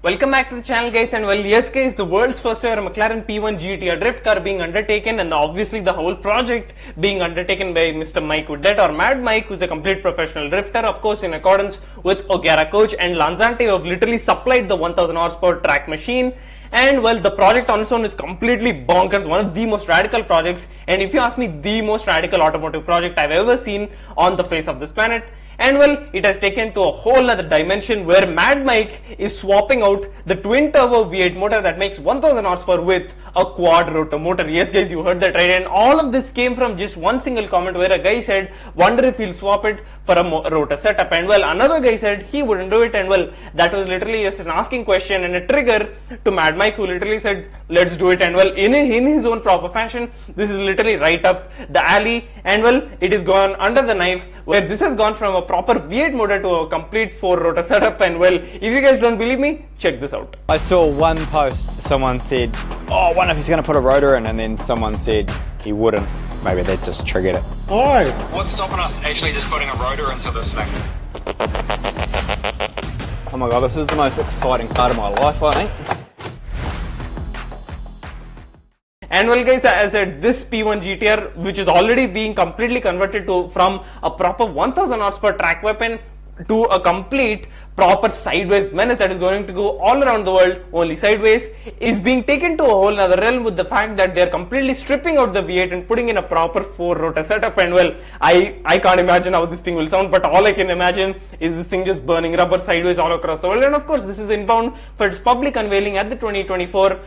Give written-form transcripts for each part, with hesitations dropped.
Welcome back to the channel, guys. And well, yes guys, the world's first ever McLaren P1 GTR drift car being undertaken, and obviously the whole project being undertaken by Mr. Mike Woodett, or Mad Mike, who's a complete professional drifter, of course in accordance with O'Gara coach and Lanzante, who have literally supplied the 1000 horsepower track machine. And well, the project on its own is completely bonkers, one of the most radical projects, and if you ask me, the most radical automotive project I've ever seen on the face of this planet. And well, it has taken to a whole other dimension where Mad Mike is swapping out the twin turbo V8 motor that makes 1000 horsepower with a quad rotor motor. Yes guys, you heard that right. And all of this came from just one single comment where a guy said, wonder if he'll swap it for a rotor setup. And well, another guy said he wouldn't do it. And well, that was literally just an asking question and a trigger to Mad Mike, who literally said, let's do it. And well, in his own proper fashion, this is literally right up the alley. And well, it is gone under the knife, where this has gone from a proper V8 motor to a complete 4 rotor setup. And well, if you guys don't believe me, check this out. I saw one post, someone said, oh, I wonder if he's going to put a rotor in, and then someone said he wouldn't. Maybe they just triggered it. Why? What's stopping us actually just putting a rotor into this thing? Oh my god, this is the most exciting part of my life, I think. And well guys, as I said, this P1 GTR, which is already being completely converted from a proper 1000 horsepower track weapon to a complete proper sideways menace that is going to go all around the world only sideways, is being taken to a whole other realm with the fact that they are completely stripping out the V8 and putting in a proper 4 rotor setup. And well, I can't imagine how this thing will sound, but all I can imagine is this thing just burning rubber sideways all across the world. And of course, this is inbound for its public unveiling at the 2024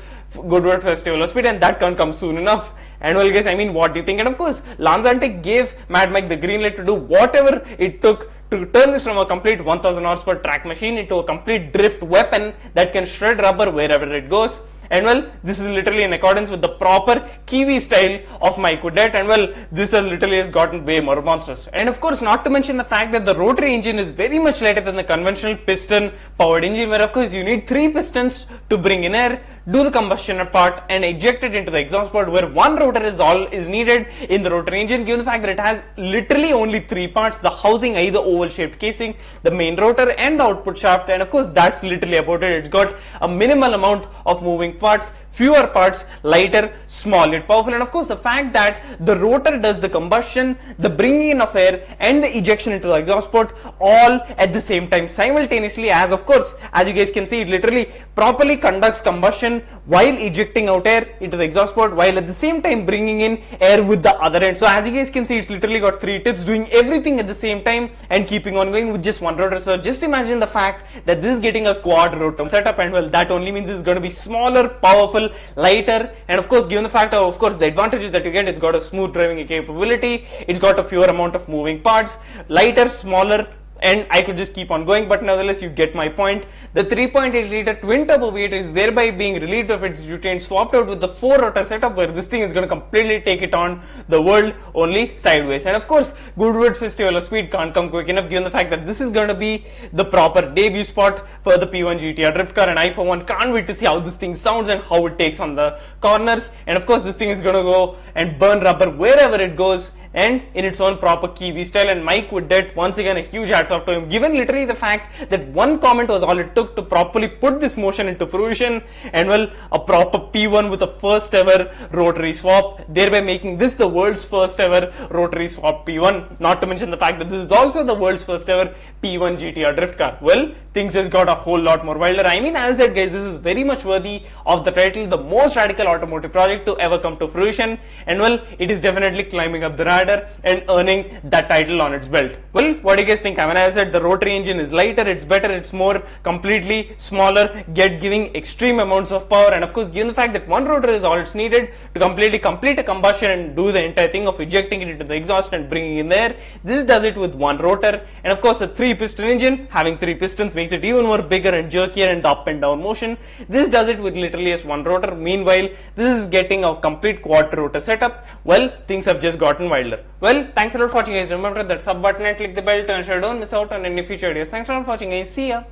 Goodwood Festival of Speed, and that can't come soon enough. And well guys, I mean, what do you think? And of course, Lanzante gave Mad Mike the green light to do whatever it took to turn this from a complete 1000 horsepower track machine into a complete drift weapon that can shred rubber wherever it goes. And well, this is literally in accordance with the proper Kiwi style of Mike Woodett. And well, this literally has gotten way more monstrous. And of course, not to mention the fact that the rotary engine is very much lighter than the conventional piston powered engine, where of course you need 3 pistons to bring in air, do the combustion part, and eject it into the exhaust port, where 1 rotor is all is needed in the rotary engine, given the fact that it has literally only 3 parts: the housing, i.e. the oval shaped casing, the main rotor, and the output shaft. And of course, that's literally about it. It's got a minimal amount of moving parts, fewer parts, lighter, small yet powerful. And of course, the fact that the rotor does the combustion, the bringing in of air, and the ejection into the exhaust port all at the same time simultaneously, as of course, as you guys can see, it literally properly conducts combustion while ejecting out air into the exhaust port, while at the same time bringing in air with the other end. So as you guys can see, it's literally got 3 tips doing everything at the same time and keeping on going with just 1 rotor. So just imagine the fact that this is getting a quad rotor setup, and well, that only means it's going to be smaller, powerful, lighter, and of course, given the fact of course the advantages that you get, it's got a smooth driving capability, it's got a fewer amount of moving parts, lighter, smaller, and I could just keep on going, but nevertheless you get my point. The 3.8 liter twin turbo V8 is thereby being relieved of its duty and swapped out with the 4 rotor setup, where this thing is going to completely take it on the world only sideways. And of course, Goodwood Festival of Speed can't come quick enough, given the fact that this is going to be the proper debut spot for the P1 GTR drift car, and I for one can't wait to see how this thing sounds and how it takes on the corners. And of course, this thing is going to go and burn rubber wherever it goes, and in its own proper Kiwi style. And Mike Woodett, once again, a huge hats off to him, given literally the fact that 1 comment was all it took to properly put this motion into fruition. And well, a proper P1 with a first ever rotary swap, thereby making this the world's first ever rotary swap P1, not to mention the fact that this is also the world's first ever P1 GTR drift car. Well, things has got a whole lot more wilder. I mean, as I said guys, this is very much worthy of the title, the most radical automotive project to ever come to fruition. And well, it is definitely climbing up the radar and earning that title on its belt. Well, what do you guys think? I mean, as I said, the rotary engine is lighter, it's better, it's more completely smaller, yet giving extreme amounts of power. And of course, given the fact that 1 rotor is all it's needed to completely complete a combustion and do the entire thing of ejecting it into the exhaust and bringing in there, this does it with 1 rotor. And of course, a 3-piston engine, having 3 pistons makes it even more bigger and jerkier and up and down motion. This does it with literally as 1 rotor. Meanwhile, this is getting a complete quad rotor setup. Well, things have just gotten wilder. Well, thanks a lot for watching guys. Remember that sub button and click the bell to ensure you don't miss out on any future videos. Thanks a lot for watching guys. See ya.